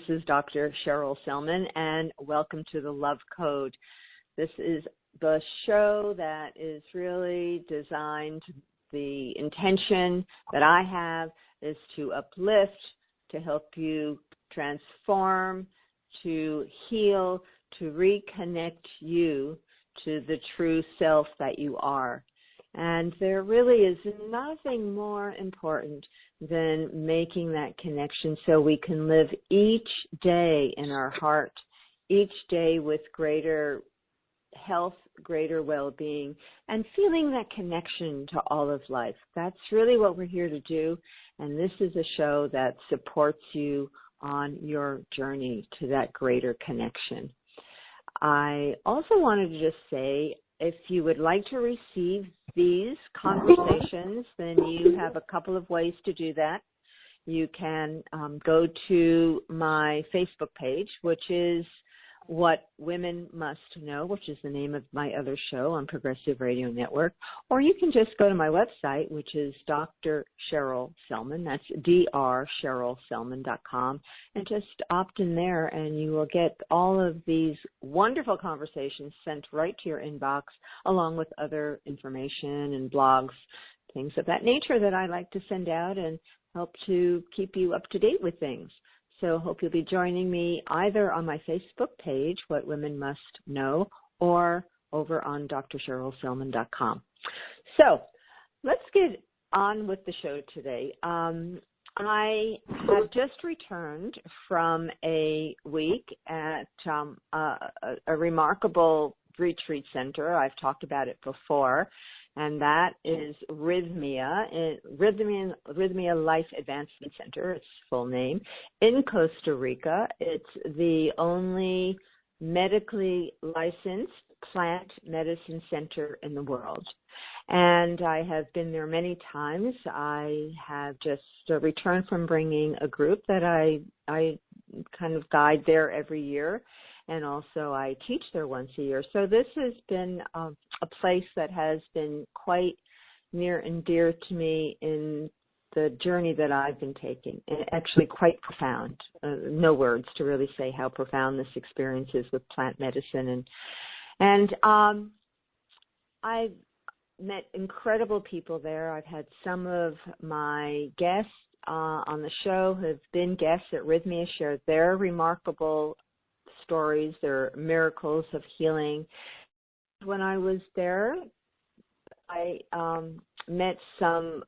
This is Dr. Cheryl Selman, and welcome to the Love Code. This is the show that is really designed, the intention that I have is to uplift, to help you transform, to heal, to reconnect you to the true self that you are. And there really is nothing more important than making that connection so we can live each day in our heart, each day with greater health, greater well-being, and feeling that connection to all of life. That's really what we're here to do, and this is a show that supports you on your journey to that greater connection. I also wanted to just say, if you would like to receive these conversations, then you have a couple of ways to do that. You can go to my Facebook page, which is What Women Must Know, which is the name of my other show on Progressive Radio Network. Or you can just go to my website, which is Dr. Cheryl Selman. That's drcherylselman.com. And just opt in there, and you will get all of these wonderful conversations sent right to your inbox, along with other information and blogs, things of that nature that I like to send out and help to keep you up to date with things. So hope you'll be joining me either on my Facebook page, What Women Must Know, or over on drcherylselman.com. So let's get on with the show today. I have just returned from a week at a remarkable retreat center. I've talked about it before, and that is Rhythmia Life Advancement Center, its full name, in Costa Rica. It's the only medically licensed plant medicine center in the world. And I have been there many times. I have just returned from bringing a group that I kind of guide there every year. And also I teach there once a year. So this has been a place that has been quite near and dear to me in the journey that I've been taking, and actually quite profound. No words to really say how profound this experience is with plant medicine. And I've met incredible people there. I've had some of my guests on the show who have been guests at Rhythmia share their remarkable stories, their miracles of healing. When I was there, I met some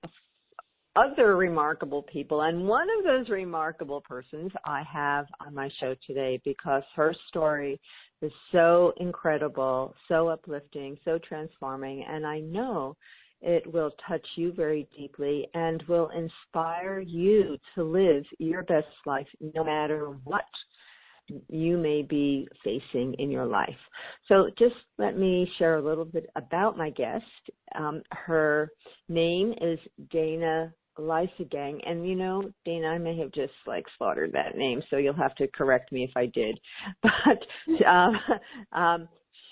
other remarkable people, and one of those remarkable persons I have on my show today because her story is so incredible, so uplifting, so transforming, and I know it will touch you very deeply and will inspire you to live your best life no matter what you may be facing in your life. So just let me share a little bit about my guest. Her name is Dana Liesegang, and you know, Dana, I may have just slaughtered that name, so you'll have to correct me if I did. But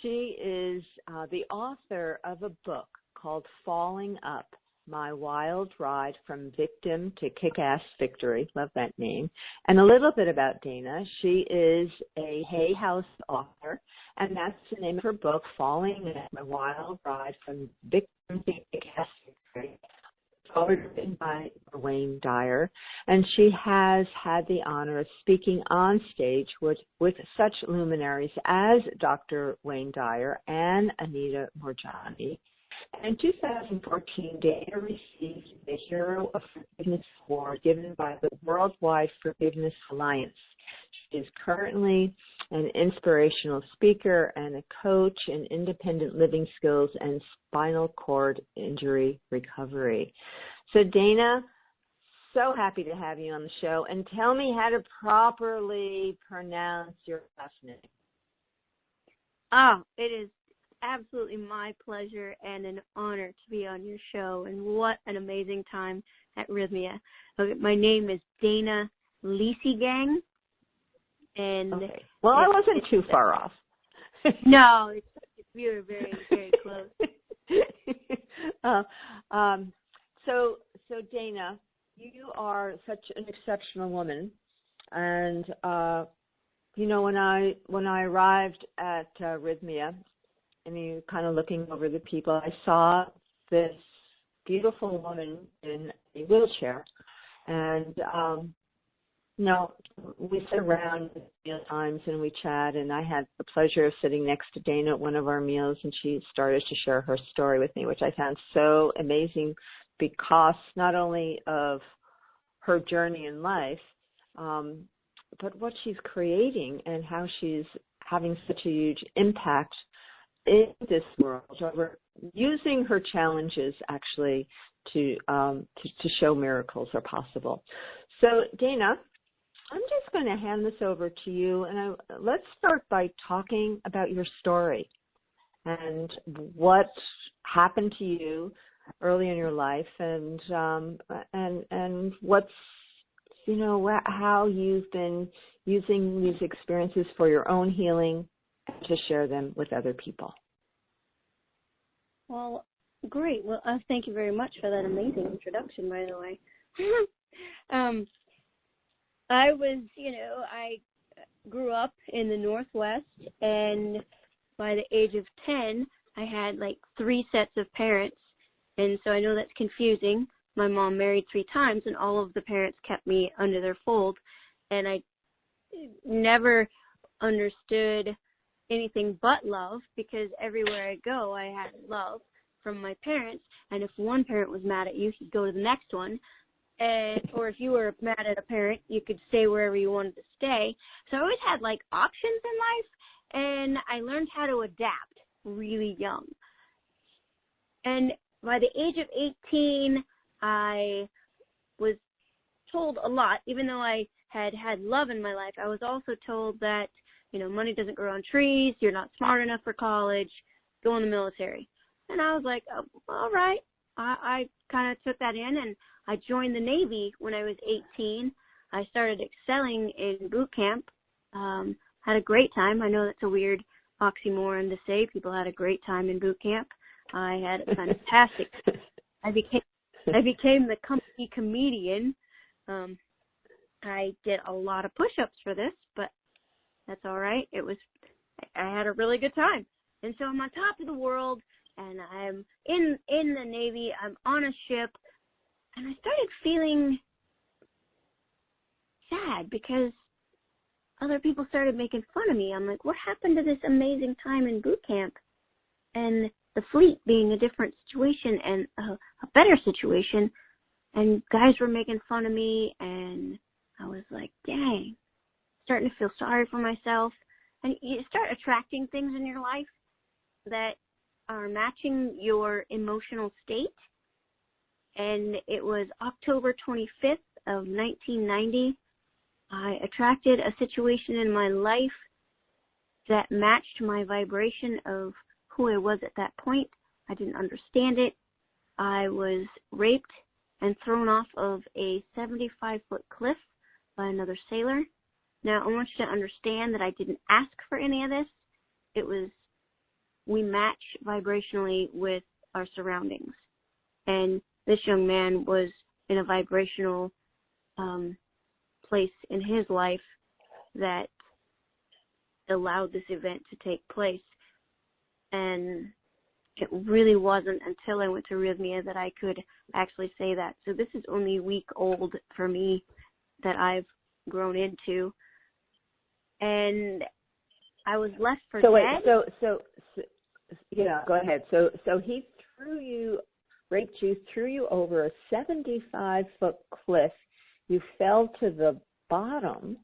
she is the author of a book called Falling Up: My Wild Ride from Victim to Kick-Ass Victory. Love that name. And a little bit about Dana. She is a Hay House author, and that's the name of her book, Falling Up: My Wild Ride from Victim to Kick-Ass Victory. It's written by Dyer, and she has had the honor of speaking on stage with such luminaries as Dr. Wayne Dyer and Anita Moojani. In 2014, Dana received the Hero of Forgiveness Award given by the Worldwide Forgiveness Alliance. She is currently an inspirational speaker and a coach in independent living skills and spinal cord injury recovery. So Dana, so happy to have you on the show. And tell me how to properly pronounce your last name. Oh, it is absolutely my pleasure and an honor to be on your show, and what an amazing time at Rhythmia. Okay, my name is Dana Liesegang, and okay. Well, I wasn't too far off. No, we were very, very close. So Dana, you are such an exceptional woman. And when I arrived at Rhythmia, and you kind of looking over the people, I saw this beautiful woman in a wheelchair, and we sit around at meal times and we chat, and I had the pleasure of sitting next to Dana at one of our meals, and she started to share her story with me, which I found so amazing because not only of her journey in life, but what she's creating and how she's having such a huge impact in this world, over using her challenges actually to show miracles are possible. So Dana, I'm just going to hand this over to you, and let's start by talking about your story and what happened to you early in your life, and what's how you've been using these experiences for your own healing and to share them with other people. Well, great. Well, thank you very much for that amazing introduction, by the way. I grew up in the Northwest, and by the age of 10, I had like 3 sets of parents, and so I know that's confusing. My mom married 3 times, and all of the parents kept me under their fold, and I never understood anything but love, because everywhere I go, I had love from my parents, and if one parent was mad at you, you'd go to the next one, or if you were mad at a parent, you could stay wherever you wanted to stay. So I always had like options in life, and I learned how to adapt really young. And by the age of 18, I was told a lot. Even though I had love in my life, I was also told that, money doesn't grow on trees, you're not smart enough for college, go in the military. And I was like, oh, all right. I kind of took that in, and I joined the Navy when I was 18. I started excelling in boot camp, had a great time. I know that's a weird oxymoron to say. People had a great time in boot camp. I had a fantastic I became the company comedian. I did a lot of push-ups for this, but that's all right. I had a really good time. And so I'm on top of the world, and I'm in the Navy. I'm on a ship, and I started feeling sad because other people started making fun of me. I'm like, what happened to this amazing time in boot camp? And the fleet being a different situation and a better situation, and guys were making fun of me, and I was like, dang, starting to feel sorry for myself. And you start attracting things in your life that are matching your emotional state. And it was October 25th of 1990. I attracted a situation in my life that matched my vibration of who I was at that point. I didn't understand it. I was raped and thrown off of a 75-foot cliff by another sailor. Now, I want you to understand that I didn't ask for any of this. We match vibrationally with our surroundings. And this young man was in a vibrational place in his life that allowed this event to take place. And it really wasn't until I went to Rhythmia that I could actually say that. So this is only a week old for me that I've grown into. And I was left for dead. Go ahead. So he raped you, threw you over a 75-foot cliff. You fell to the bottom.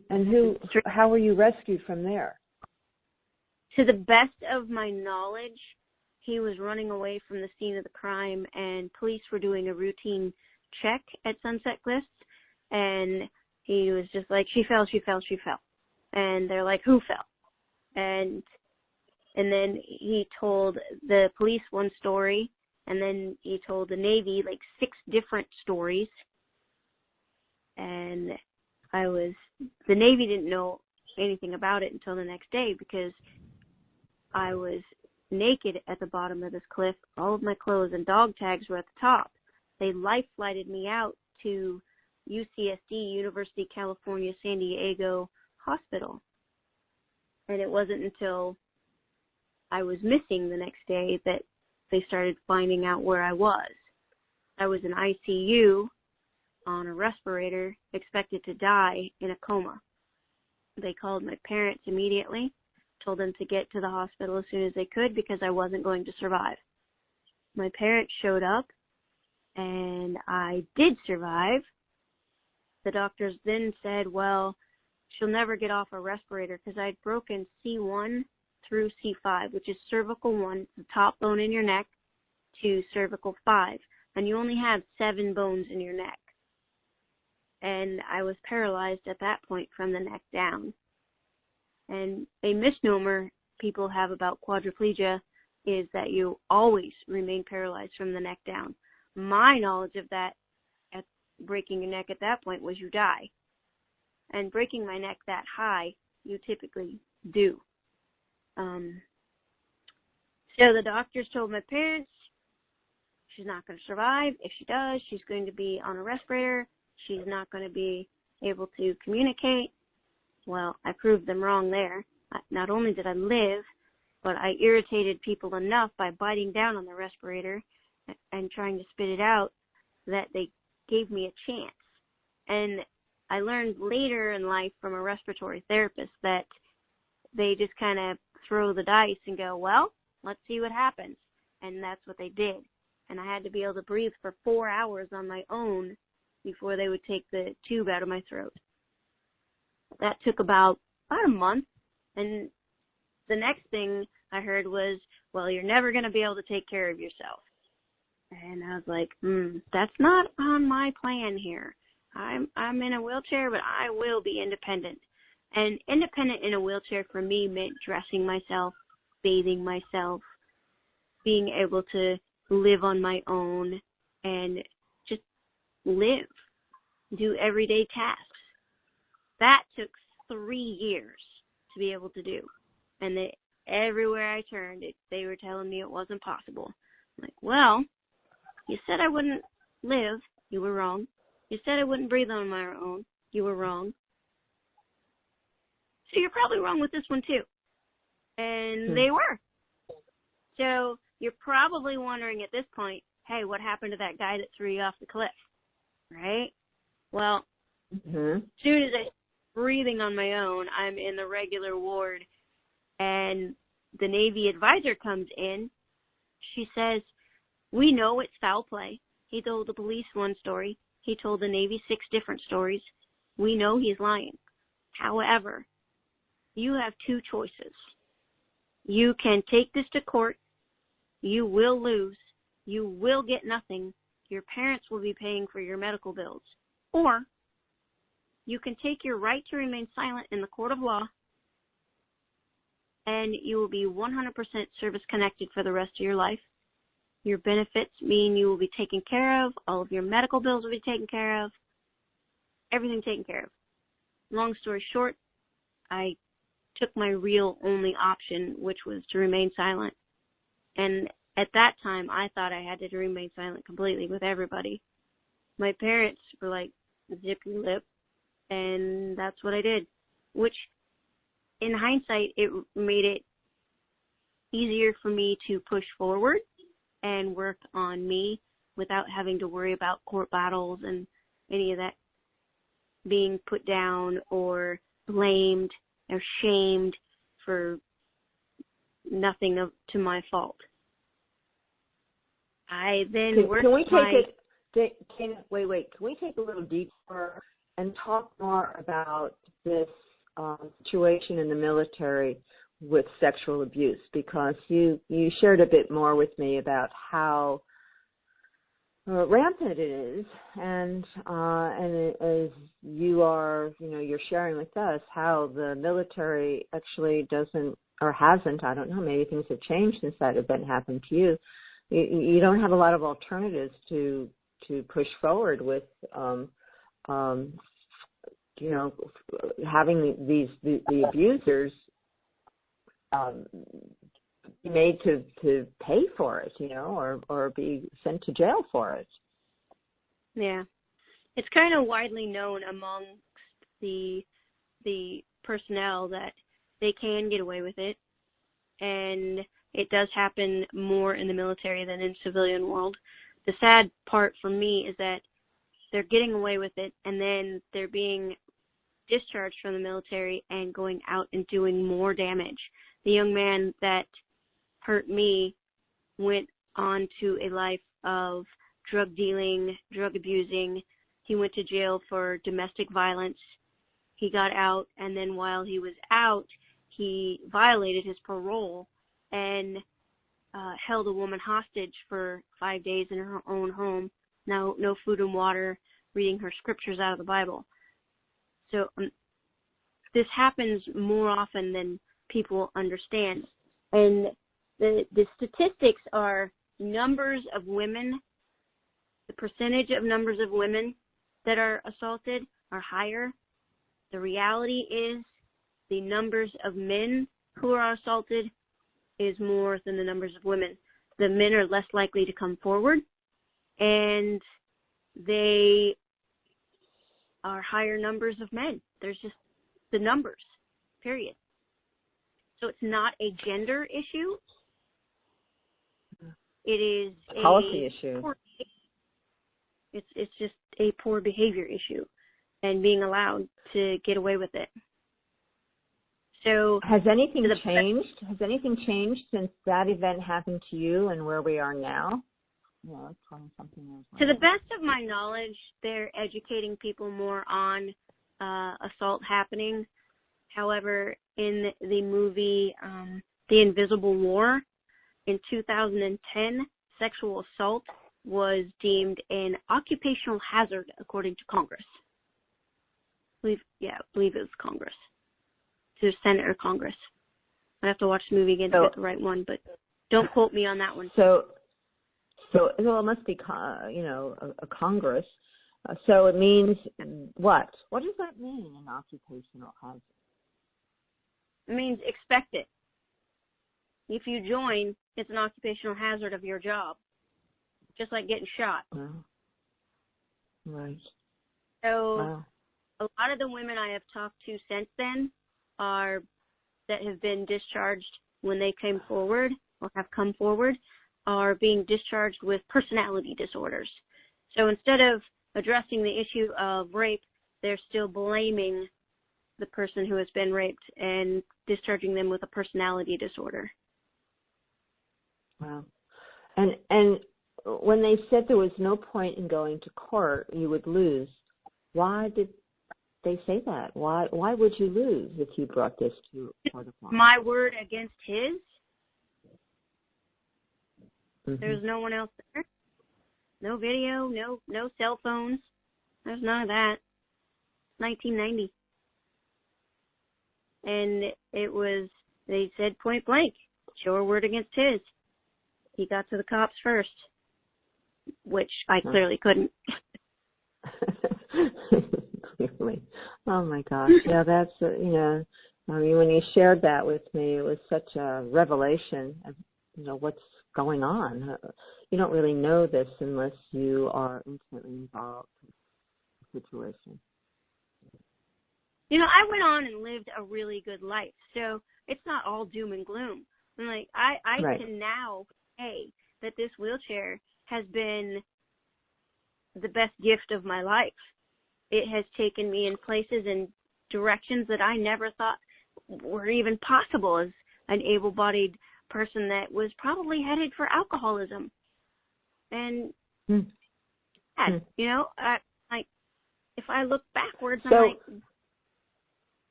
And how were you rescued from there? To the best of my knowledge, he was running away from the scene of the crime, and police were doing a routine check at Sunset Cliffs, and he was just like, she fell. And they're like, who fell? And then he told the police one story, and then he told the Navy like 6 different stories. And the Navy didn't know anything about it until the next day, because I was naked at the bottom of this cliff. All of my clothes and dog tags were at the top. They life flighted me out to UCSD, University of California, San Diego Hospital. And it wasn't until I was missing the next day that they started finding out where I was. I was in ICU on a respirator, expected to die in a coma. They called my parents immediately, told them to get to the hospital as soon as they could because I wasn't going to survive. My parents showed up, and I did survive. The doctors then said, well, she'll never get off a respirator because I'd broken C1 through C5, which is cervical 1, the top bone in your neck, to cervical 5. And you only have 7 bones in your neck. And I was paralyzed at that point from the neck down. And a misnomer people have about quadriplegia is that you always remain paralyzed from the neck down. My knowledge of that, at breaking your neck at that point, was you die. And breaking my neck that high, you typically do. So the doctors told my parents she's not going to survive. If she does, she's going to be on a respirator. She's not going to be able to communicate. Well, I proved them wrong there. Not only did I live, but I irritated people enough by biting down on the respirator and trying to spit it out that they gave me a chance. And I learned later in life from a respiratory therapist that they just kind of throw the dice and go, well, let's see what happens. And that's what they did. And I had to be able to breathe for 4 hours on my own before they would take the tube out of my throat. That took about a month. And the next thing I heard was, well, you're never going to be able to take care of yourself. And I was like, that's not on my plan here. I'm in a wheelchair, but I will be independent. And independent in a wheelchair for me meant dressing myself, bathing myself, being able to live on my own and just live, do everyday tasks. That took 3 years to be able to do. And everywhere I turned, they were telling me it wasn't possible. I'm like, well, you said I wouldn't live. You were wrong. You said I wouldn't breathe on my own. You were wrong. So you're probably wrong with this one too. And they were. So you're probably wondering at this point, hey, what happened to that guy that threw you off the cliff? Right? Well, as soon as I'm breathing on my own, I'm in the regular ward, and the Navy advisor comes in. She says, we know it's foul play. He told the police one story. He told the Navy 6 different stories. We know he's lying. However, you have 2 choices. You can take this to court. You will lose. You will get nothing. Your parents will be paying for your medical bills. Or you can take your right to remain silent in the court of law, and you will be 100% service connected for the rest of your life. Your benefits mean you will be taken care of. All of your medical bills will be taken care of. Everything taken care of. Long story short, I took my real only option, which was to remain silent. And at that time, I thought I had to remain silent completely with everybody. My parents were like, zip your lip. And that's what I did, which in hindsight, it made it easier for me to push forward and work on me without having to worry about court battles and any of that, being put down or blamed or shamed for nothing to my fault. I then worked. Can we take it? Can we take a little deeper and talk more about this situation in the military with sexual abuse? Because you shared a bit more with me about how rampant it is, and as you're sharing with us how the military actually doesn't or hasn't, I don't know, maybe things have changed since that event happened to you. You don't have a lot of alternatives to push forward with having the abusers be made to pay for it, or be sent to jail for it. Yeah. it's kind of widely known amongst the personnel that they can get away with it, and it does happen more in the military than in civilian world. The sad part for me is that they're getting away with it, and then they're being discharged from the military and going out and doing more damage. The young man that hurt me went on to a life of drug dealing, drug abusing. He went to jail for domestic violence. He got out, and then while he was out, he violated his parole and held a woman hostage for 5 days in her own home. No food and water, reading her scriptures out of the Bible. So this happens more often than people understand. And the statistics are numbers of women, the percentage of numbers of women that are assaulted are higher. The reality is the numbers of men who are assaulted is more than the numbers of women. The men are less likely to come forward, and they are higher numbers of men. There's just the numbers, period. So it's not a gender issue. It is a policy issue. It's just a poor behavior issue and being allowed to get away with it. So has anything changed? Has anything changed since that event happened to you and where we are now? Yeah, let's try something else. To the best of my knowledge, they're educating people more on assault happening. However, in the movie The Invisible War, in 2010, sexual assault was deemed an occupational hazard according to Congress. I believe it was Congress. To Senate or Congress. I have to watch the movie again to get the right one, but don't quote me on that one. So well, it must be, a Congress. So it means what? What does that mean, an occupational hazard? It means expect it. If you join, it's an occupational hazard of your job, just like getting shot. Wow. Right. So wow. A lot of the women I have talked to since then that have been discharged when they came forward or have come forward are being discharged with personality disorders. So instead of addressing the issue of rape, they're still blaming the person who has been raped and discharging them with a personality disorder. Wow. And when they said there was no point in going to court, you would lose, why did they say that? Why would you lose if you brought this to court of law? My word against his. Mm-hmm. There's no one else there. No video, no cell phones. There's none of that. 1990. And they said point blank, your word against his. He got to the cops first, which I clearly couldn't. Clearly. Oh my gosh. Yeah, that's, I mean, when you shared that with me, it was such a revelation of, what's going on. You don't really know this unless you are intimately involved in the situation. I went on and lived a really good life, so it's not all doom and gloom. I'm like, I right. can now say that this wheelchair has been the best gift of my life. It has taken me in places and directions that I never thought were even possible as an able-bodied person that was probably headed for alcoholism. And, if I look backwards, I'm like,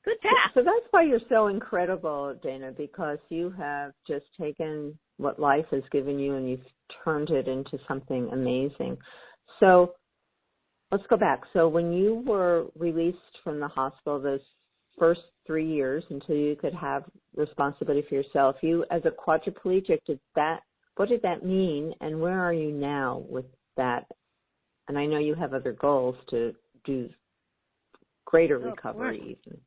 good path. So that's why you're so incredible, Dana, because you have just taken what life has given you and you've turned it into something amazing. So let's go back. So when you were released from the hospital, those first 3 years until you could have responsibility for yourself, you as a quadriplegic, what did that mean, and where are you now with that? And I know you have other goals to do greater recovery even.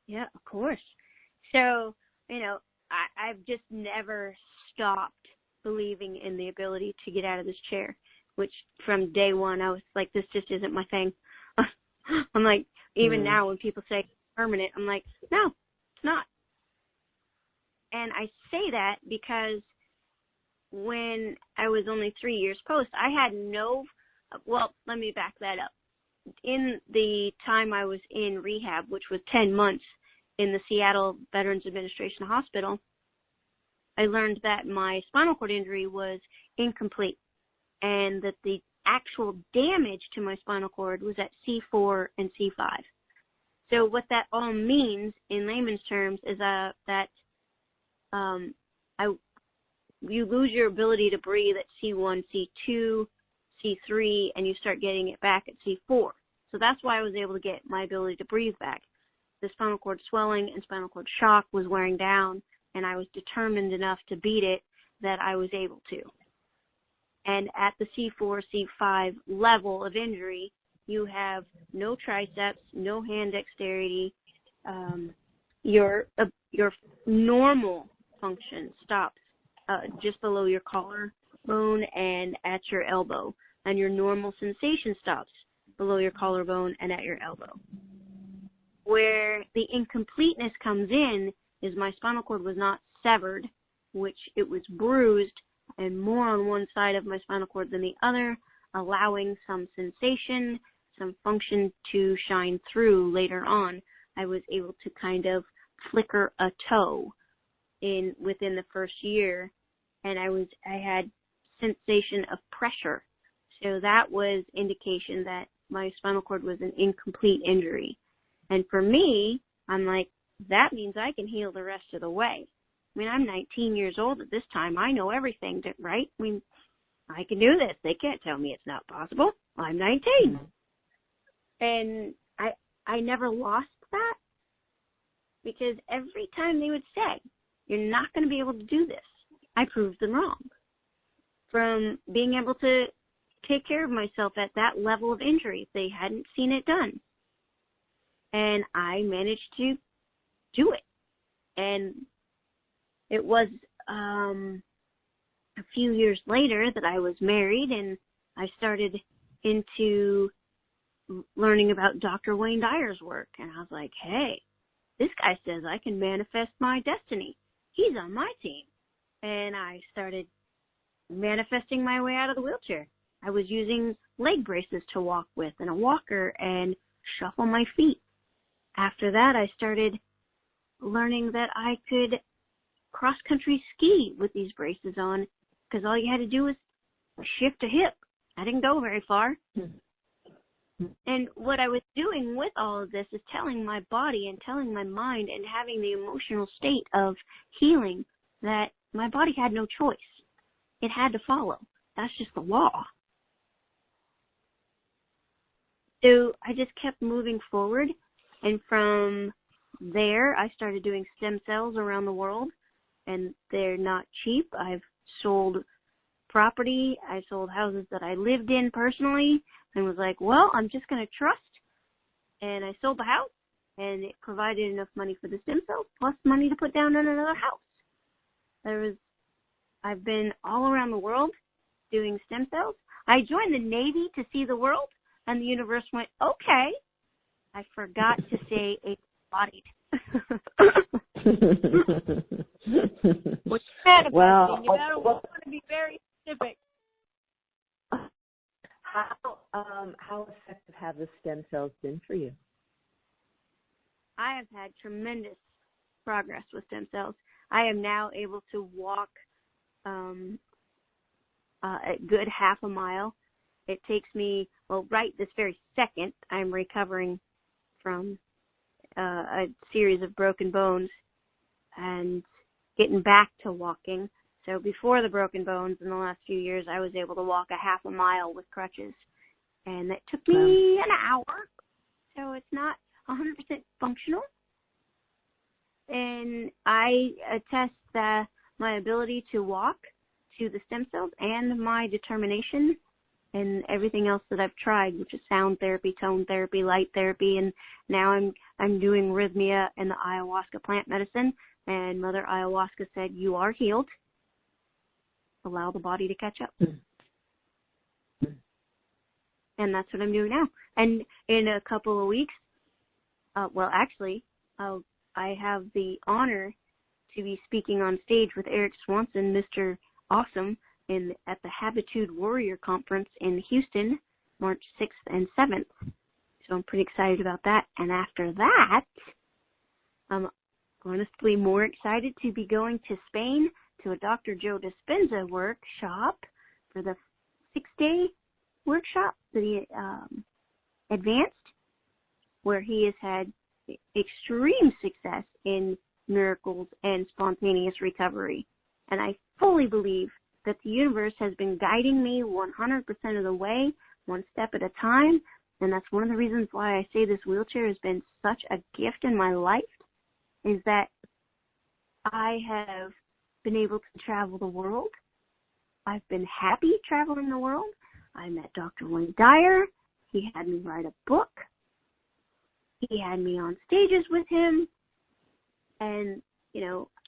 Yeah, of course. So, I've just never stopped believing in the ability to get out of this chair. which from day one I was like, this just isn't my thing. I'm like, even now when people say permanent, I'm like, no, it's not. And I say that because when I was only 3 years post, I had well, let me back that up. In the time I was in rehab, which was 10 months in the Seattle Veterans Administration Hospital, I learned that my spinal cord injury was incomplete and that the actual damage to my spinal cord was at C4 and C5. So what that all means in layman's terms is that you lose your ability to breathe at C1, C2, C3, and you start getting it back at C4. So that's why I was able to get my ability to breathe back. The spinal cord swelling and spinal cord shock was wearing down, and I was determined enough to beat it that I was able to. And at the C4, C5 level of injury, you have no triceps, no hand dexterity. Your normal function stops just below your collarbone and at your elbow, and your normal sensation stops below your collarbone and at your elbow. Where the incompleteness comes in is my spinal cord was not severed, which it was bruised and more on one side of my spinal cord than the other, allowing some sensation, some function to shine through later on. I was able to kind of flicker a toe within the first year, and I had sensation of pressure. So that was indication that my spinal cord was an incomplete injury. And for me, I'm like, that means I can heal the rest of the way. I mean, I'm 19 years old at this time. I know everything, right? I mean, I can do this. They can't tell me it's not possible. I'm 19. And I never lost that, because every time they would say, you're not going to be able to do this, I proved them wrong. From being able to take care of myself at that level of injury, they hadn't seen it done. And I managed to do it. And it was a few years later that I was married, and I started into learning about Dr. Wayne Dyer's work. And I was like, hey, this guy says I can manifest my destiny. He's on my team. And I started manifesting my way out of the wheelchair. I was using leg braces to walk with and a walker and shuffle my feet. After that, I started learning that I could cross-country ski with these braces on, because all you had to do was shift a hip. I didn't go very far. And what I was doing with all of this is telling my body and telling my mind and having the emotional state of healing that my body had no choice. It had to follow. That's just the law. So I just kept moving forward, and from there I started doing stem cells around the world, and they're not cheap. I've sold property. I sold houses that I lived in personally and was like, well, I'm just going to trust. And I sold the house, and it provided enough money for the stem cells plus money to put down on another house. I've been all around the world doing stem cells. I joined the Navy to see the world, and the universe went, okay. I forgot to say able-bodied. What's that about? Well, You want to be very specific. How effective have the stem cells been for you? I have had tremendous progress with stem cells. I am now able to walk a good half a mile. It takes me, well, right this very second, I'm recovering from a series of broken bones and getting back to walking. So before the broken bones in the last few years, I was able to walk a half a mile with crutches. And that took me an hour. So it's not 100% functional. And I attest that my ability to walk to the stem cells and my determination and everything else that I've tried, which is sound therapy, tone therapy, light therapy, and now I'm doing rhythmia and the ayahuasca plant medicine. And Mother Ayahuasca said, you are healed. Allow the body to catch up. And that's what I'm doing now. And in a couple of weeks, I have the honor to be speaking on stage with Eric Swanson, Mr. Awesome, at the Habitude Warrior Conference in Houston, March 6th and 7th. So I'm pretty excited about that. And after that, I'm honestly more excited to be going to Spain to a Dr. Joe Dispenza workshop for the 6-day workshop, the advanced, where he has had extreme success in miracles and spontaneous recovery. And I fully believe that the universe has been guiding me 100% of the way, one step at a time. And that's one of the reasons why I say this wheelchair has been such a gift in my life, is that I have been able to travel the world. I've been happy traveling the world. I met Dr. Wayne Dyer. He had me write a book. He had me on stages with him. And,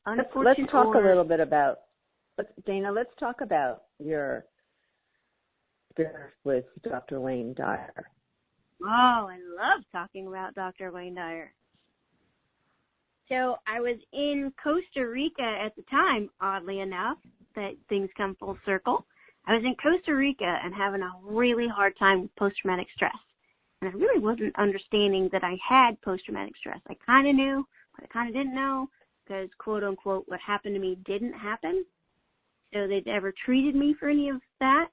unfortunately. Let's talk a little bit about, Dana, let's talk about your experience with Dr. Wayne Dyer. Oh, I love talking about Dr. Wayne Dyer. So I was in Costa Rica at the time, oddly enough, that things come full circle. I was in Costa Rica and having a really hard time with post-traumatic stress. And I really wasn't understanding that I had post-traumatic stress. I kind of knew, but I kind of didn't know, because, quote-unquote, what happened to me didn't happen. So they never treated me for any of that.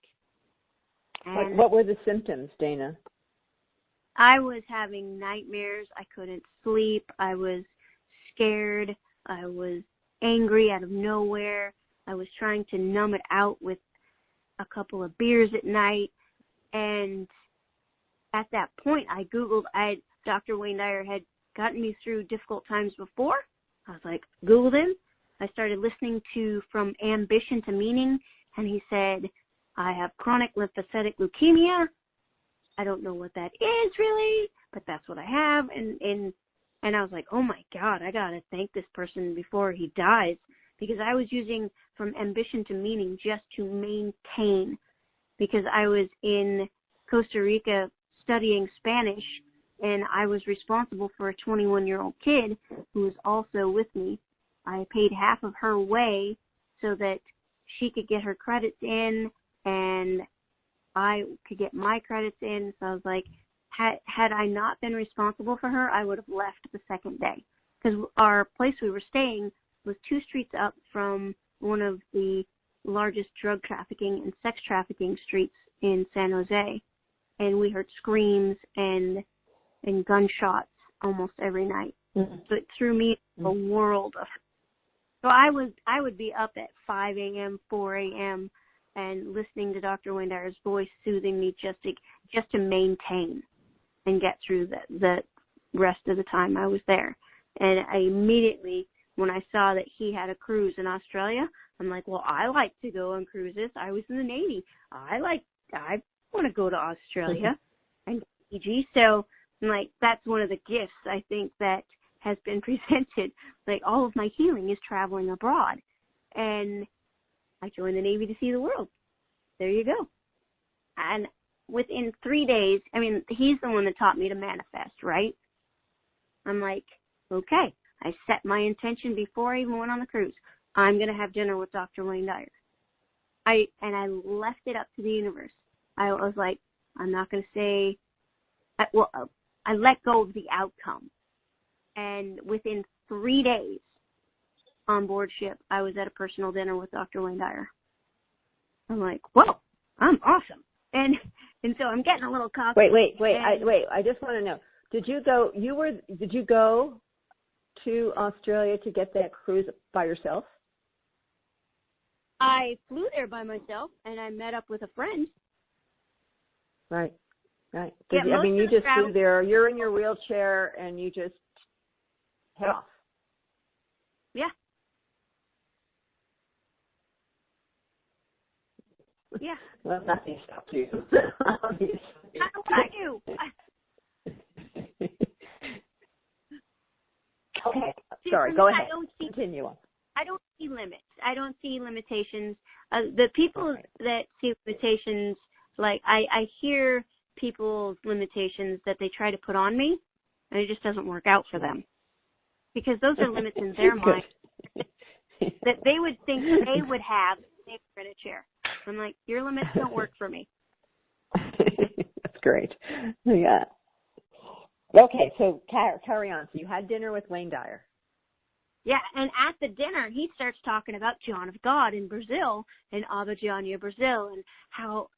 And what were the symptoms, Dana? I was having nightmares. I couldn't sleep. I was scared. I was angry out of nowhere. I was trying to numb it out with a couple of beers at night. And at that point, I Googled, Dr. Wayne Dyer had gotten me through difficult times before. I was like, Googled him. I started listening to From Ambition to Meaning, and he said, I have chronic lymphocytic leukemia. I don't know what that is really, but that's what I have. And I was like, oh my God, I got to thank this person before he dies, because I was using From Ambition to Meaning just to maintain, because I was in Costa Rica studying Spanish, and I was responsible for a 21-year-old kid who was also with me. I paid half of her way so that she could get her credits in and I could get my credits in. So I was like, had I not been responsible for her, I would have left the second day, because our place we were staying was 2 streets up from one of the largest drug trafficking and sex trafficking streets in San Jose. And we heard screams and gunshots almost every night. Mm-hmm. So it threw me into a world of. So I would be up at 5 a.m., 4 a.m. and listening to Dr. Wayne Dyer's voice soothing me just to maintain and get through the rest of the time I was there. And I immediately, when I saw that he had a cruise in Australia, I'm like, well, I like to go on cruises. I was in the Navy. I want to go to Australia and Fiji. So, like, that's one of the gifts I think that has been presented. Like, all of my healing is traveling abroad. And I joined the Navy to see the world. There you go. And within 3 days, I mean, he's the one that taught me to manifest, right? I'm like, okay, I set my intention before I even went on the cruise. I'm going to have dinner with Dr. Wayne Dyer. I left it up to the universe. I was like, I'm not going to say, I let go of the outcome. And within 3 days on board ship, I was at a personal dinner with Dr. Wayne Dyer. I'm like, whoa, I'm awesome. And so I'm getting a little cocky. Wait. I just want to know, did you go to Australia to get that cruise by yourself? I flew there by myself, and I met up with a friend. Right. Yeah, you just flew there. You're in your wheelchair, and you just head off. Yeah. Yeah. Well, nothing stopped you. How do I do? Okay. Sorry. Go ahead. Continue on. I don't see limits. I don't see limitations. The people that see limitations, like I hear people's limitations that they try to put on me, and it just doesn't work out for them. Because those are limits in their mind that they would think they would have if they were in a chair. I'm like, your limits don't work for me. That's great. Yeah. Okay, so carry on. So you had dinner with Wayne Dyer. Yeah, and at the dinner, he starts talking about John of God in Brazil, in Moojani, Brazil, and how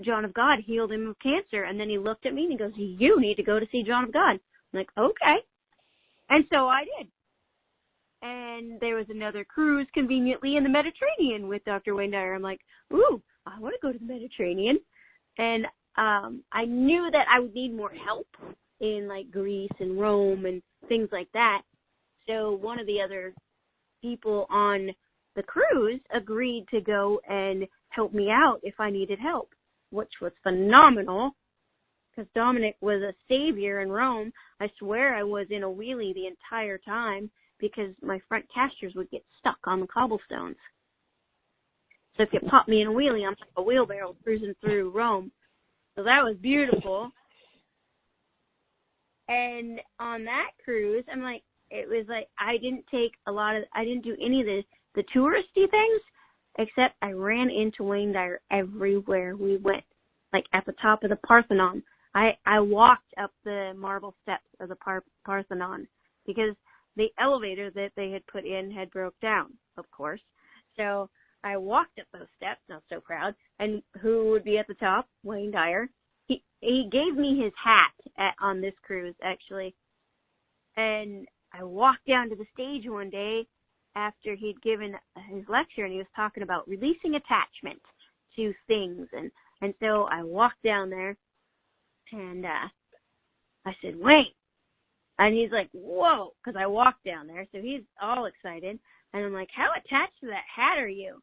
John of God healed him of cancer. And then he looked at me and he goes, you need to go to see John of God. I'm like, okay. And so I did. And there was another cruise conveniently in the Mediterranean with Dr. Wayne Dyer. I'm like, ooh, I want to go to the Mediterranean. And I knew that I would need more help in like Greece and Rome and things like that. So one of the other people on the cruise agreed to go and help me out if I needed help, which was phenomenal because Dominic was a savior in Rome. I swear I was in a wheelie the entire time because my front casters would get stuck on the cobblestones. So if you pop me in a wheelie, I'm like a wheelbarrow cruising through Rome. So that was beautiful. And on that cruise, I'm like, it was like I didn't do any of the touristy things, except I ran into Wayne Dyer everywhere we went, like at the top of the Parthenon. I walked up the marble steps of the Parthenon because the elevator that they had put in had broke down, of course. So I walked up those steps, not so proud, and who would be at the top? Wayne Dyer. He gave me his hat on this cruise, actually. And I walked down to the stage one day after he'd given his lecture, and he was talking about releasing attachment to things. And so I walked down there, and I said, Wayne. And he's like, whoa, because I walked down there. So he's all excited. And I'm like, how attached to that hat are you?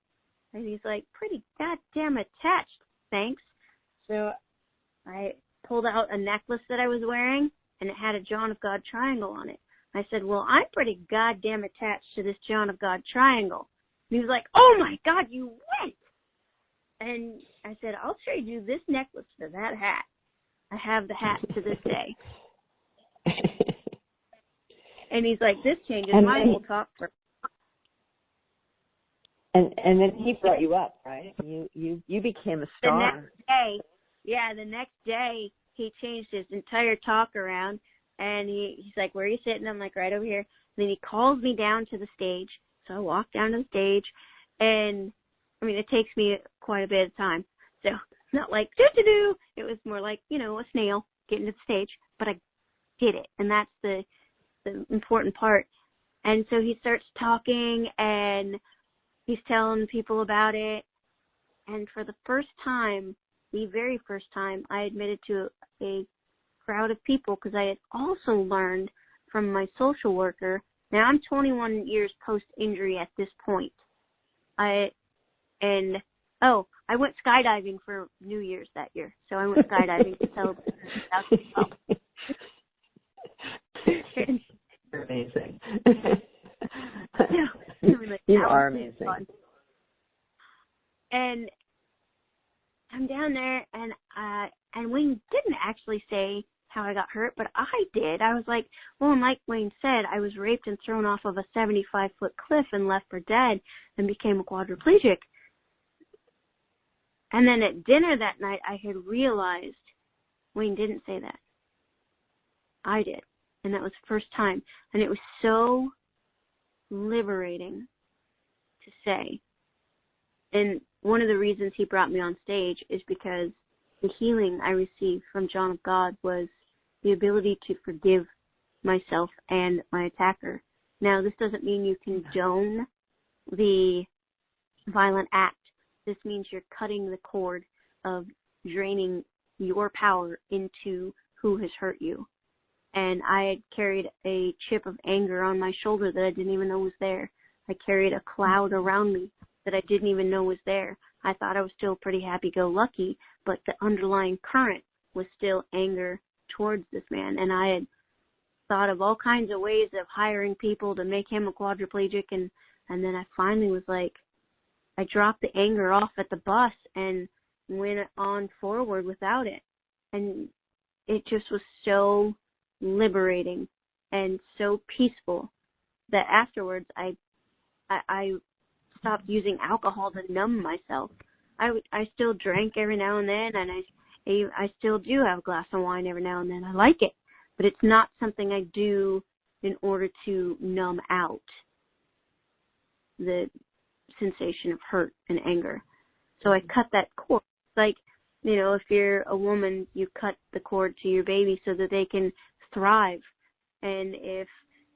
And he's like, pretty goddamn attached, thanks. So I pulled out a necklace that I was wearing, and it had a John of God triangle on it. I said, well, I'm pretty goddamn attached to this John of God triangle. And he was like, oh, my God, you went. And I said, I'll trade you this necklace for that hat. I have the hat to this day. And he's like, this changes my whole talk for. And then he brought you up, right? You became a star. The next day, he changed his entire talk around, and he's like, where are you sitting? I'm like, right over here. And then he calls me down to the stage. So I walk down to the stage, and, I mean, it takes me quite a bit of time. So it's not like, do-do-do. It was more like, a snail getting to the stage. But I did it, and that's the important part. And so he starts talking, and he's telling people about it. And for the very first time, I admitted to a crowd of people because I had also learned from my social worker. Now I'm 21 years post-injury at this point. I went skydiving for New Year's that year. So I went skydiving to celebrate 2012. You're amazing. You are amazing. Fun. And I'm down there, and Wayne didn't actually say how I got hurt, but I did. I was like, well, and like Wayne said, I was raped and thrown off of a 75-foot cliff and left for dead and became a quadriplegic. And then at dinner that night, I had realized Wayne didn't say that. I did. And that was the first time. And it was so liberating to say. And one of the reasons he brought me on stage is because the healing I received from John of God was the ability to forgive myself and my attacker. Now, this doesn't mean you condone the violent act. This means you're cutting the cord of draining your power into who has hurt you. And I had carried a chip of anger on my shoulder that I didn't even know was there. I carried a cloud around me that I didn't even know was there. I thought I was still pretty happy-go-lucky, but the underlying current was still anger towards this man. And I had thought of all kinds of ways of hiring people to make him a quadriplegic. And then I finally was like, I dropped the anger off at the bus and went on forward without it. And it just was so liberating and so peaceful that afterwards I stopped using alcohol to numb myself. I still drank every now and then, and I still do have a glass of wine every now and then. I like it, but it's not something I do in order to numb out the sensation of hurt and anger. So I cut that cord. Like, you know, if you're a woman, you cut the cord to your baby so that they can thrive. And if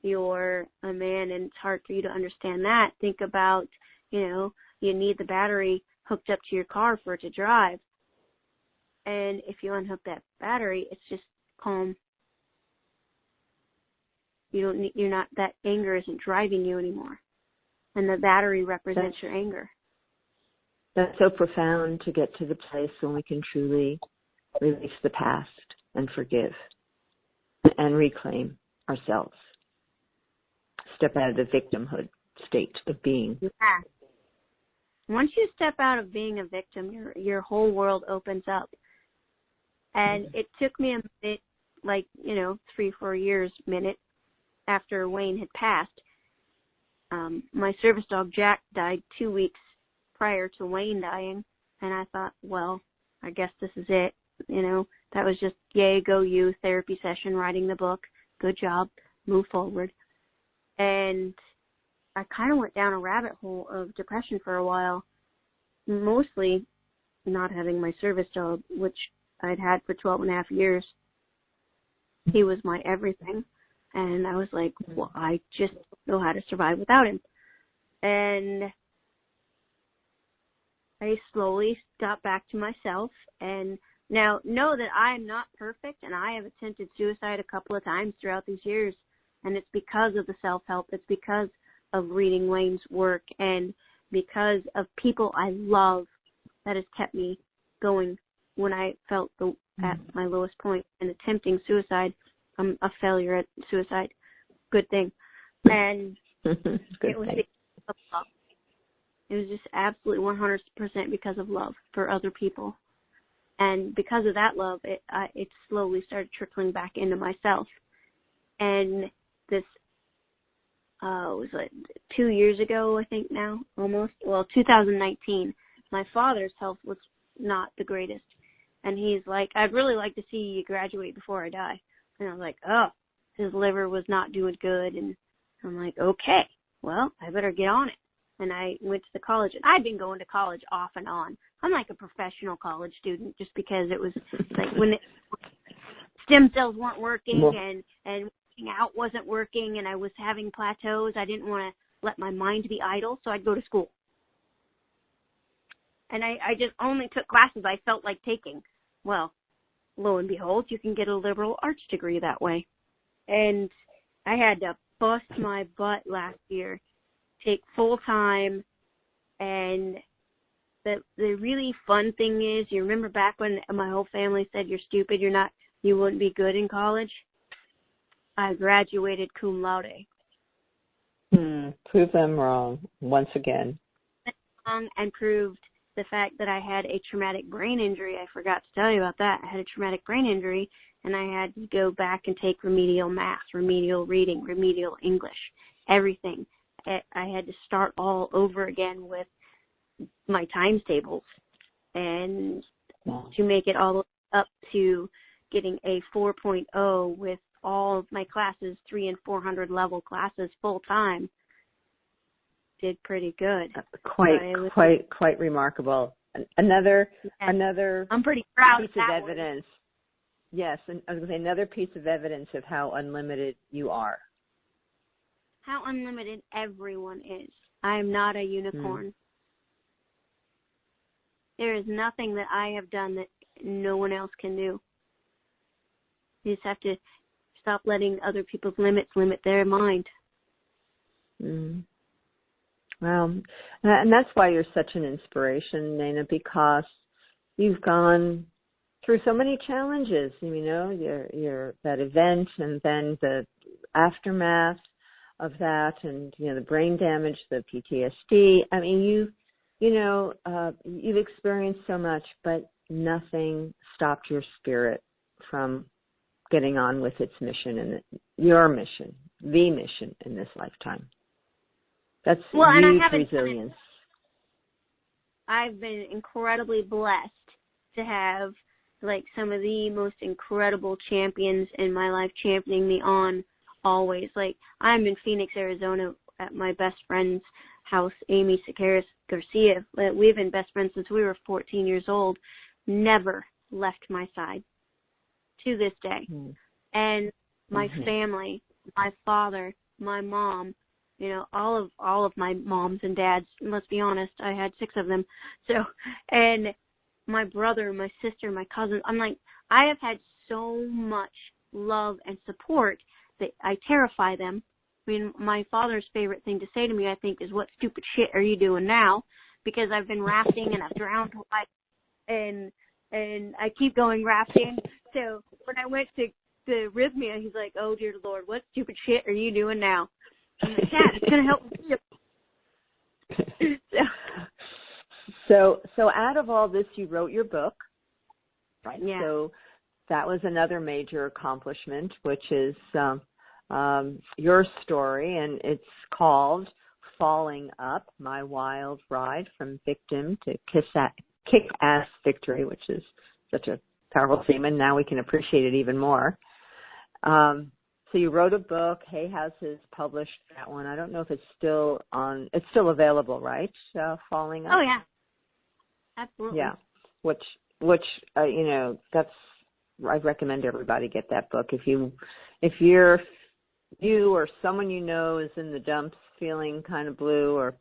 you're a man and it's hard for you to understand that, think about, you know, you need the battery hooked up to your car for it to drive. And if you unhook that battery, it's just calm. That anger isn't driving you anymore. And the battery represents your anger. That's so profound, to get to the place when we can truly release the past and forgive and reclaim ourselves. Step out of the victimhood state of being. Yeah. Once you step out of being a victim, your whole world opens up. And it took me a minute, 3-4 years after Wayne had passed. My service dog Jack died 2 weeks prior to Wayne dying, and I thought, well, I guess this is it. You know, that was just, yay, go you, therapy session, writing the book, good job, move forward. And I kind of went down a rabbit hole of depression for a while, mostly not having my service dog, which I'd had for 12 and a half years. He was my everything. And I was like, well, I just don't know how to survive without him. And I slowly got back to myself. And now know that I am not perfect, and I have attempted suicide a couple of times throughout these years. And it's because of the self-help. It's because of reading Wayne's work and because of people I love that has kept me going when I felt at my lowest point. And attempting suicide, I'm a failure at suicide. Good thing. And it was because of love. It was just absolutely 100% because of love for other people. And because of that love, it slowly started trickling back into myself. And this was 2 years ago, I think now, almost. Well, 2019. My father's health was not the greatest. And he's like, I'd really like to see you graduate before I die. And I was like, oh, his liver was not doing good. And I'm like, okay, well, I better get on it. And I went to the college. And I'd been going to college off and on. I'm like a professional college student just because it was like when stem cells weren't working and working out wasn't working and I was having plateaus. I didn't want to let my mind be idle, so I'd go to school. And I just only took classes I felt like taking. Well, lo and behold, you can get a liberal arts degree that way. And I had to bust my butt last year, take full time. And the really fun thing is, you remember back when my whole family said, you're stupid, you wouldn't be good in college? I graduated cum laude. Prove them wrong once again. And proved the fact that I had a traumatic brain injury. I forgot to tell you about that. I had a traumatic brain injury, and I had to go back and take remedial math, remedial reading, remedial English, everything. I had to start all over again with my times tables and to make it all up to getting a 4.0 with all of my classes, 300 and 400 level classes full time. Did pretty good. Quite remarkable. Another I'm pretty proud piece of evidence. Yes, and I was going to say another piece of evidence of how unlimited you are. How unlimited everyone is. I am not a unicorn. There is nothing that I have done that no one else can do. You just have to stop letting other people's limits limit their mind. Well, and that's why you're such an inspiration, Dana, because you've gone through so many challenges. You know, your that event and then the aftermath of that, and the brain damage, the PTSD. I mean, you've experienced so much, but nothing stopped your spirit. from getting on with its mission and your mission, the mission in this lifetime. That's huge resilience. I've been incredibly blessed to have like some of the most incredible champions in my life championing me on always. Like, I'm in Phoenix, Arizona at my best friend's house, Amy Sequeira Garcia. We've been best friends since we were 14 years old. Never left my side to this day. And my family, my father, my mom, you know, all of my moms and dads, let's be honest, I had 6 of them. So, and my brother, my sister, my cousin, I'm like, I have had so much love and support that I terrify them. I mean, my father's favorite thing to say to me, I think, is, what stupid shit are you doing now? Because I've been rafting and I've drowned twice, and I keep going rafting. So when I went to Rhythmia, he's like, oh, dear Lord, what stupid shit are you doing now? I'm like, Dad, it's going to help me. So out of all this, you wrote your book, right? Yeah. So that was another major accomplishment, which is your story, and it's called Falling Up, My Wild Ride from Victim to Kick-Ass Victory, which is such a powerful theme, and now we can appreciate it even more. So you wrote a book. Hay House has published that one. I don't know if it's still available, right? Falling Up? Oh, yeah. Absolutely. Yeah, which you know, I recommend everybody get that book. If you or someone you know is in the dumps, feeling kind of blue or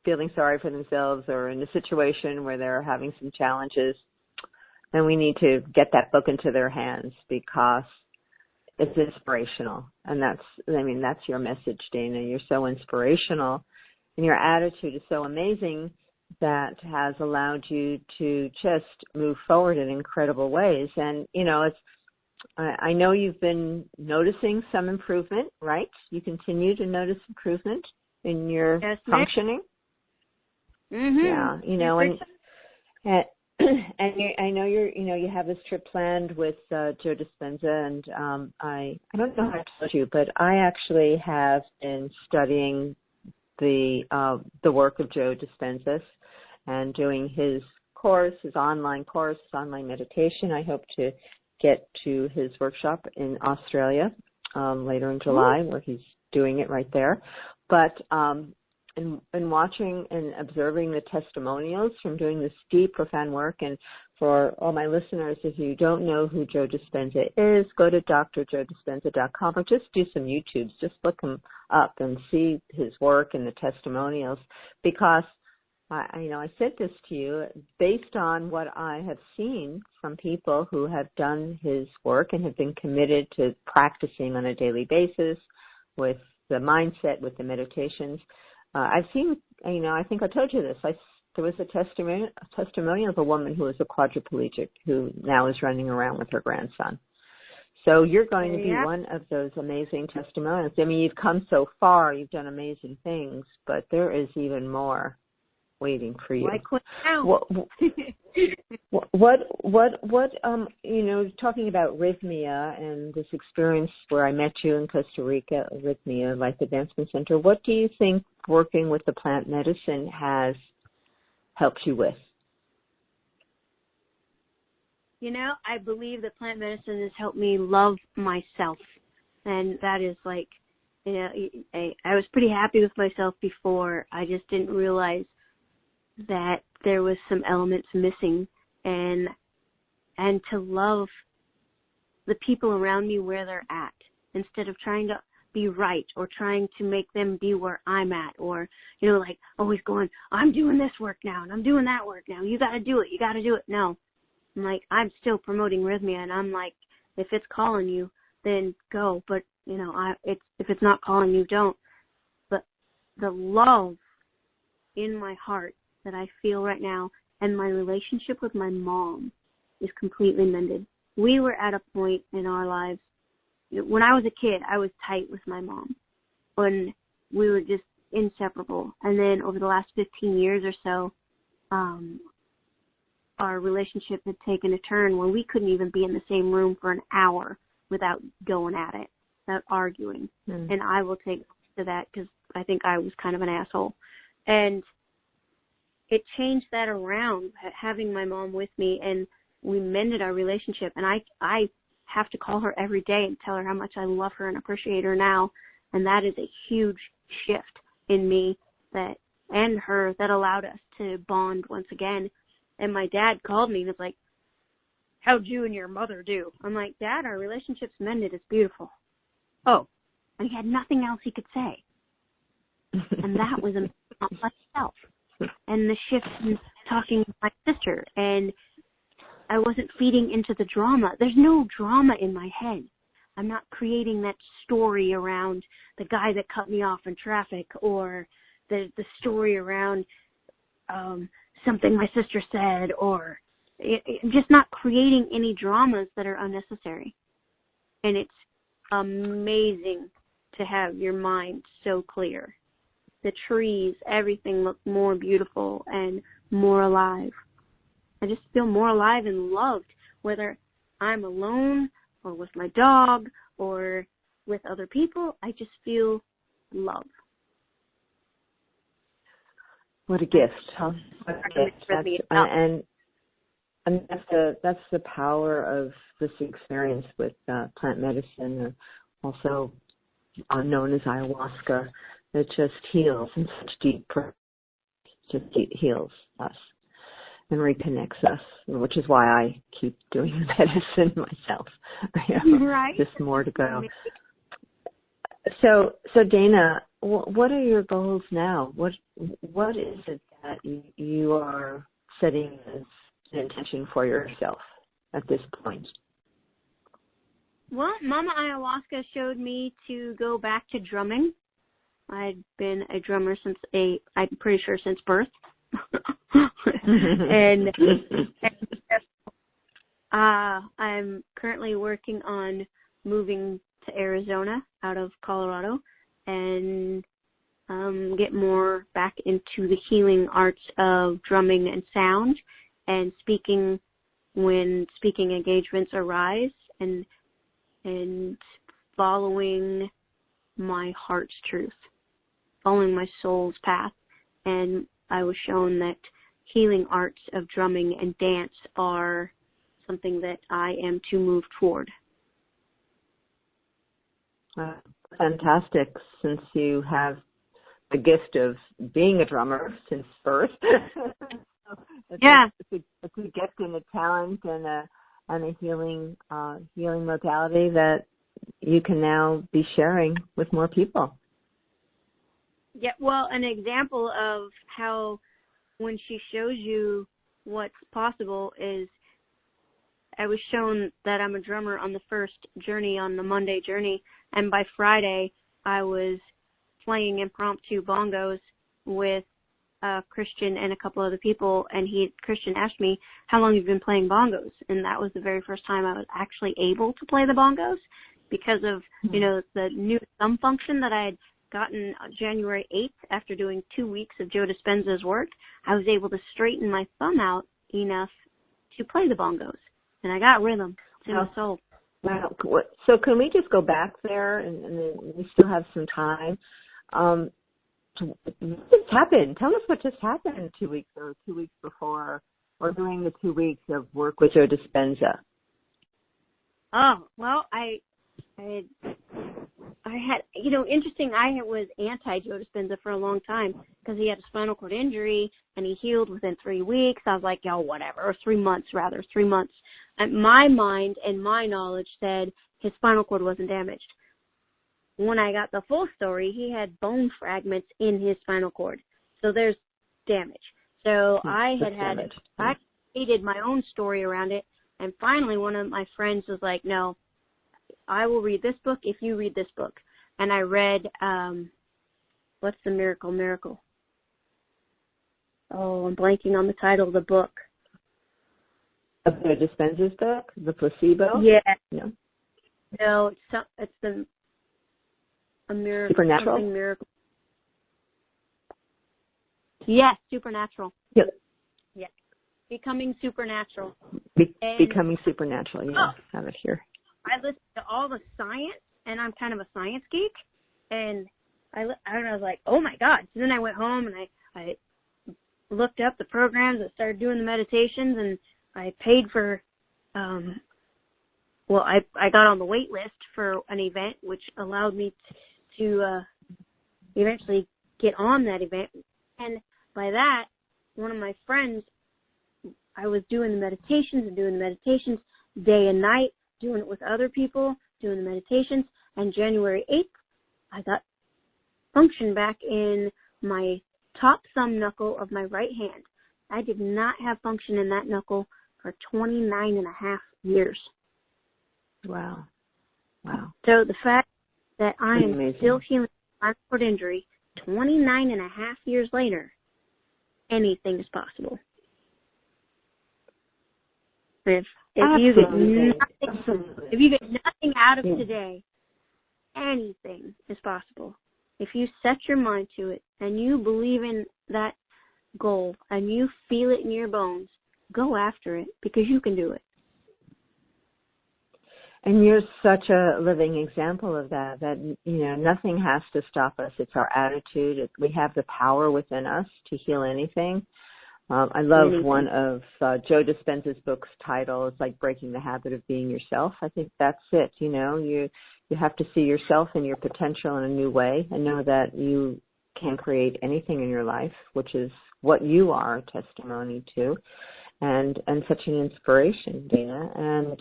feeling sorry for themselves, or in a situation where they're having some challenges, then we need to get that book into their hands, because it's inspirational. And that's your message, Dana. You're so inspirational, and your attitude is so amazing, that has allowed you to just move forward in incredible ways. And, you know, I know you've been noticing some improvement, right? You continue to notice improvement in your functioning. Mm-hmm. Yeah, you know, and I know you have this trip planned with Joe Dispenza, and I don't know how I told you, but I actually have been studying the work of Joe Dispenza and doing his course, his online meditation. I hope to get to his workshop in Australia later in July, where he's doing it right there. But in watching and observing the testimonials from doing this deep, profound work, and for all my listeners, if you don't know who Joe Dispenza is, go to drjoedispenza.com or just do some YouTubes. Just look him up and see his work and the testimonials, because I said this to you based on what I have seen from people who have done his work and have been committed to practicing on a daily basis with the mindset, with the meditations. I've seen, I think I told you this. There was a testimonial of a woman who was a quadriplegic who now is running around with her grandson. So you're going to be one of those amazing testimonials. I mean, you've come so far, you've done amazing things, but there is even more waiting for you. Talking about Rhythmia and this experience where I met you in Costa Rica, Rhythmia Life Advancement Center, what do you think working with the plant medicine has helped you with? I believe that plant medicine has helped me love myself. And that is like, I was pretty happy with myself before. I just didn't realize that there was some elements missing, and to love the people around me where they're at, instead of trying to be right or trying to make them be where I'm at, or, like always going, I'm doing this work now and I'm doing that work now. You got to do it. You got to do it. No, I'm like, I'm still promoting Rhythmia, and I'm like, if it's calling you, then go. But, if it's not calling you, don't. But the love in my heart that I feel right now, and my relationship with my mom is completely mended. We were at a point in our lives, when I was a kid, I was tight with my mom, when we were just inseparable. And then over the last 15 years or so, our relationship had taken a turn where we couldn't even be in the same room for an hour without going at it, without arguing. And I will take to that because I think I was kind of an asshole. And it changed that around, having my mom with me, and we mended our relationship. And I have to call her every day and tell her how much I love her and appreciate her now. And that is a huge shift in me and her that allowed us to bond once again. And my dad called me and was like, "How'd you and your mother do?" I'm like, "Dad, our relationship's mended. It's beautiful." Oh, and he had nothing else he could say. And that was on myself. And the shift in talking to my sister, and I wasn't feeding into the drama. There's no drama in my head. I'm not creating that story around the guy that cut me off in traffic, or the story around something my sister said, or just not creating any dramas that are unnecessary. And it's amazing to have your mind so clear. The trees, everything looked more beautiful and more alive. I just feel more alive and loved, whether I'm alone or with my dog or with other people. I just feel love. What a gift, huh? What a gift. And that's the power of this experience with plant medicine, or also known as ayahuasca. It just heals in such deep, just heals us and reconnects us, which is why I keep doing medicine myself. Right. Just more to go. So Dana, what are your goals now? What is it that you are setting as an intention for yourself at this point? Well, Mama Ayahuasca showed me to go back to drumming. I'd been a drummer I'm pretty sure since birth. and I'm currently working on moving to Arizona out of Colorado and get more back into the healing arts of drumming and sound and speaking when speaking engagements arise, and following my heart's truth, following my soul's path. And I was shown that healing arts of drumming and dance are something that I am to move toward. Fantastic, since you have the gift of being a drummer since birth. It's a gift and a talent and a healing modality that you can now be sharing with more people. Yeah, well, an example of how when she shows you what's possible is I was shown that I'm a drummer on the first journey, on the Monday journey, and by Friday I was playing impromptu bongos with Christian and a couple other people, and Christian asked me, "How long have you been playing bongos?" And that was the very first time I was actually able to play the bongos because of, the new thumb function that I had gotten January 8th after doing 2 weeks of Joe Dispenza's work. I was able to straighten my thumb out enough to play the bongos, and I got rhythm to my soul. Wow. So can we just go back there, and we still have some time? What just happened? Tell us what just happened 2 weeks or 2 weeks before, or during the 2 weeks of work with Joe Dispenza. Oh, well, I had, interesting, I was anti-Joe Dispenza for a long time because he had a spinal cord injury and he healed within 3 weeks. I was like, whatever, or 3 months. And my mind and my knowledge said his spinal cord wasn't damaged. When I got the full story, he had bone fragments in his spinal cord. So there's damage. So I created my own story around it. And finally, one of my friends was like, "No, I will read this book if you read this book." And I read, what's the miracle? Oh, I'm blanking on the title of the book. Of Joe Dispenza's book, The Placebo? Yeah. No, it's a miracle. Supernatural? Miracle. Yes, Supernatural. Yep. Yeah. Becoming Supernatural. Becoming Supernatural, yeah, I have it here. I listen to all the science, and I'm kind of a science geek, and I was like, oh my God. So then I went home and I looked up the programs and started doing the meditations, and I paid for, I got on the wait list for an event, which allowed me to eventually get on that event. And by that, one of my friends, I was doing the meditations day and night, doing it with other people, doing the meditations, and January 8th, I got function back in my top thumb knuckle of my right hand. I did not have function in that knuckle for 29 and a half years. Wow. So the fact that I am amazing. Still healing my foot injury 29 and a half years later, anything is possible. If you get nothing out of today, anything is possible. If you set your mind to it and you believe in that goal and you feel it in your bones, go after it because you can do it. And you're such a living example of that, nothing has to stop us. It's our attitude. We have the power within us to heal anything. I love one of Joe Dispenza's book's title. It's like Breaking the Habit of Being Yourself. I think that's it. You have to see yourself and your potential in a new way and know that you can create anything in your life, which is what you are a testimony to. And such an inspiration, Dana. And,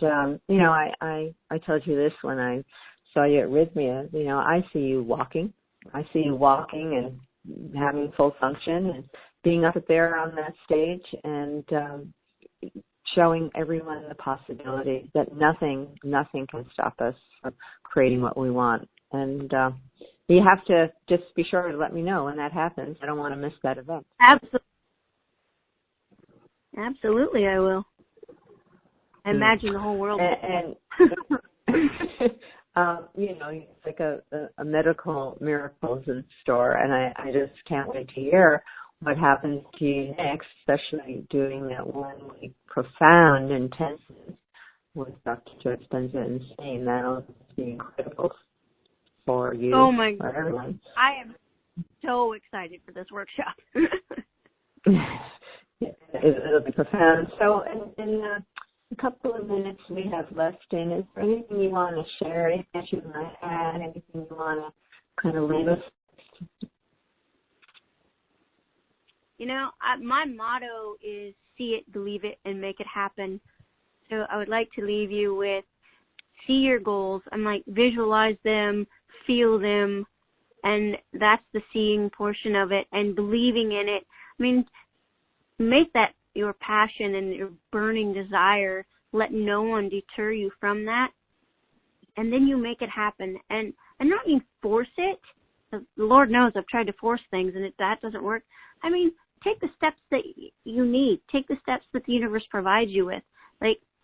I told you this when I saw you at Rhythmia, I see you walking. I see you walking and having full function and being up there on that stage and showing everyone the possibility that nothing can stop us from creating what we want. And you have to just be sure to let me know when that happens. I don't want to miss that event. Absolutely, I will. I imagine the whole world. And it's like a medical miracles in store, and I just can't wait to hear what happens to you next, especially doing that 1 week profound intensive with Dr. Joe Dispenza in Spain. That'll be incredible for you, for everyone. I am so excited for this workshop. It'll be profound. So in a couple of minutes we have left, and is there anything you want to share, anything that you might add, anything you want to kind of leave us? My motto is see it, believe it, and make it happen. So I would like to leave you with see your goals and visualize them, feel them, and that's the seeing portion of it, and believing in it. Make that your passion and your burning desire. Let no one deter you from that. And then you make it happen. And not even force it. The Lord knows I've tried to force things and that doesn't work. Take the steps that you need. Take the steps that the universe provides you with.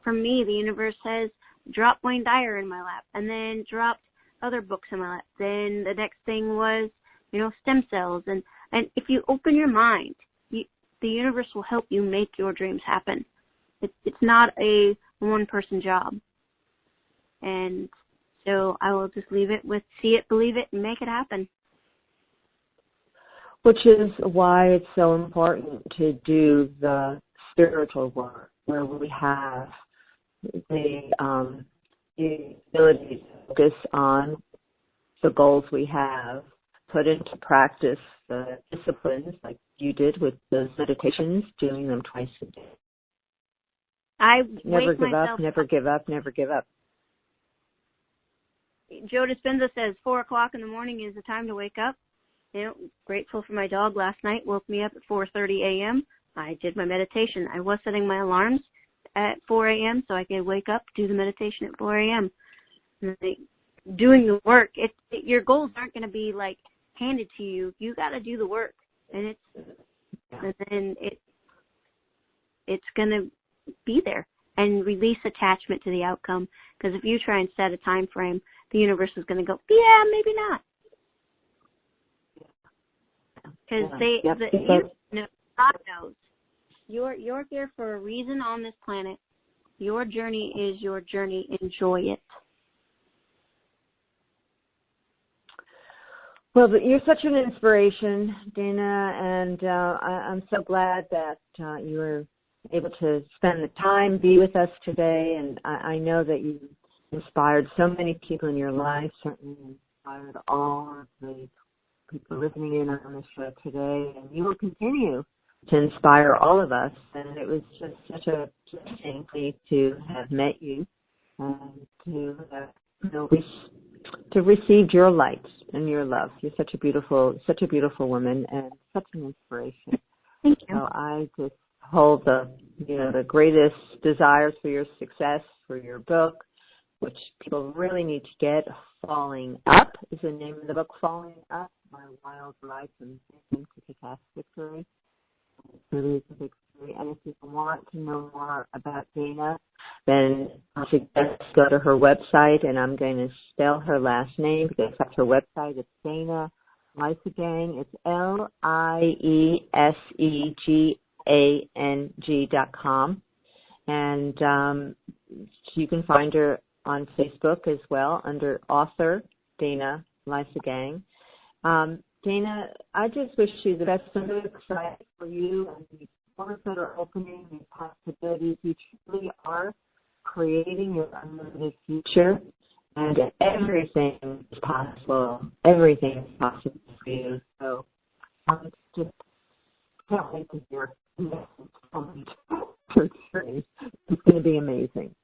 For me, the universe says, drop Wayne Dyer in my lap, and then dropped other books in my lap. Then the next thing was, stem cells. And if you open your mind, the universe will help you make your dreams happen. It's not a one-person job. And so I will just leave it with see it, believe it, and make it happen. Which is why it's so important to do the spiritual work where we have the ability to focus on the goals we have, put into practice the disciplines like you did with those meditations, doing them twice a day. Never give up, never give up, never give up. Joe Dispenza says 4 o'clock in the morning is the time to wake up. Grateful for my dog last night, woke me up at 4:30 a.m. I did my meditation. I was setting my alarms at 4 a.m. so I could wake up, do the meditation at 4 a.m. Doing the work. Your goals aren't going to be handed to you. You got to do the work, and then it's going to be there. And release attachment to the outcome. Because if you try and set a time frame, the universe is going to go, yeah, maybe not. Because God knows. You're here for a reason on this planet. Your journey is your journey. Enjoy it. Well, you're such an inspiration, Dana, and I'm so glad that you were able to spend the time, be with us today, and I know that you inspired so many people in your life, certainly inspired all of the people listening in on the show today, and you will continue to inspire all of us, and it was just such a blessing to have met you and to to receive your light and your love. You're such a beautiful woman and such an inspiration. Thank you. So I just hold the greatest desires for your success, for your book, which people really need to get. Falling Up is the name of the book. Falling Up: My Wild Life and Vision to Kick-Ass Victory. It really is a victory. And if you want to know more about Dana, then I suggest go to her website, and I'm going to spell her last name because that's her website. It's Dana Liesegang. It's LIESEGANG.com. And you can find her on Facebook as well under author Dana Liesegang. Dana, I just wish you the best. I'm really excited for you and the doors that are opening, the possibilities. You truly are creating your unlimited future, and everything is possible. Everything is possible for you. So I'm just can't wait to hear your journey. It's going to be amazing.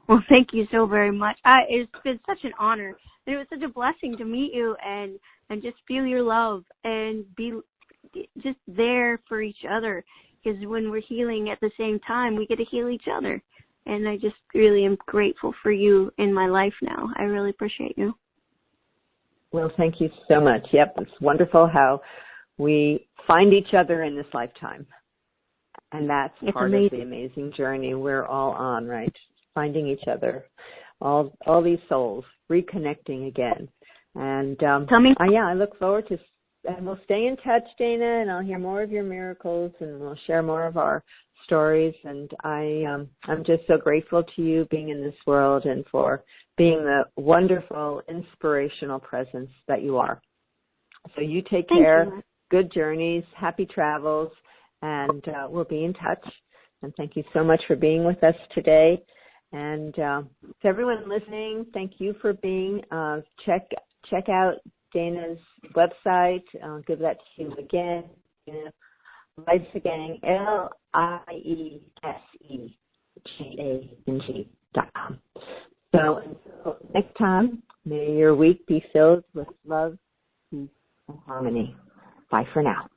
Well, thank you so very much. It's been such an honor. And it was such a blessing to meet you and just feel your love and be just there for each other. Because when we're healing at the same time, we get to heal each other. And I just really am grateful for you in my life now. I really appreciate you. Well, thank you so much. Yep, it's wonderful how we find each other in this lifetime. And that's part of the amazing journey we're all on, right? Finding each other, all these souls, reconnecting again. And I look forward to, and we'll stay in touch, Dana, and I'll hear more of your miracles, and we'll share more of our stories. And I'm just so grateful to you being in this world and for being the wonderful, inspirational presence that you are. So you take care. You. Good journeys, happy travels, and we'll be in touch. And thank you so much for being with us today. And to everyone listening, thank you for being. Check out Dana's website. I'll give that to you again. Liesegang, LIESEGANG.com. So until next time, may your week be filled with love, peace, and harmony. Bye for now.